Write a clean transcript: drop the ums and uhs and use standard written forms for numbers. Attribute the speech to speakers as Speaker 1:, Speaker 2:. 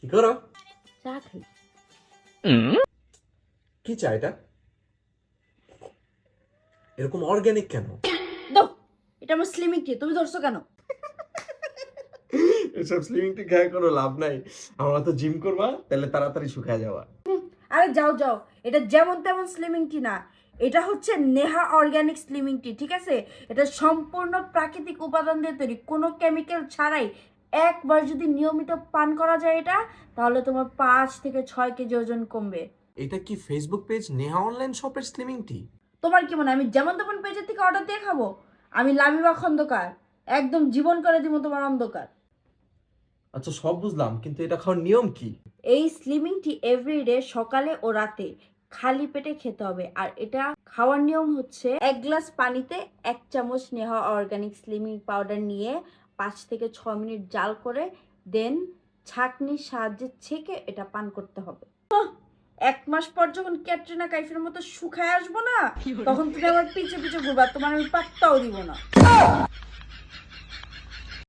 Speaker 1: কি করো?
Speaker 2: চা খাই।
Speaker 1: কি চা এটা? এরকম অর্গানিক কেন?
Speaker 2: দাও, এটা আমার স্লিমিং টি, তুমি ধরছো কেন?
Speaker 1: এসব স্লিমিং টি খেয়ে কোনো লাভ নাই। আমরা তো জিম করবা, তাহলে তাড়াতাড়ি শুকায় যাওয়া।
Speaker 2: আরে যাও যাও, এটা যেমন তেমন স্লিমিং টি না, এটা হচ্ছে নেহা অর্গানিক স্লিমিং টি, ঠিক আছে? এটা সম্পূর্ণ প্রাকৃতিক উপাদান দিয়ে তৈরি, কোনো কেমিক্যাল ছাড়াই। একবার যদি নিয়মিত পান করা যায় এটা, তাহলে তোমার 5 থেকে 6 কেজি ওজন কমবে।
Speaker 1: এটা কি ফেসবুক পেজ নেহা অনলাইন শপের স্লিমিং টি?
Speaker 2: তোমার কি মনে হয় আমি যেমন তেমন পেজের থেকে অর্ডার দিয়ে খাবো? আমি লামিবা খন্দকার, একদম জীবন করে দিব তোমার অন্ধকার।
Speaker 1: আচ্ছা সব বুঝলাম, কিন্তু এটা খাওয়ার নিয়ম কি?
Speaker 2: এই স্লিমিং টি এভরিডে সকালে ও রাতে খালি পেটে খেতে হবে। আর এটা খাওয়ার নিয়ম হচ্ছে 1 গ্লাস পানিতে 1 চামচ নেহা অর্গানিক স্লিমিং পাউডার নিয়ে 5 থেকে 6 মিনিট জাল করে দেন ছাঁকনির সাহায্যে ছেঁকে এটা পান করতে হবে। 1 মাস পর যখন ক্যাটরিনা কাইফের মতো শুকায় আসবো না, তখন তুমি আমার পিছে পিছে ঘুরবা, তোমার আমি পাত্তাও দিব না।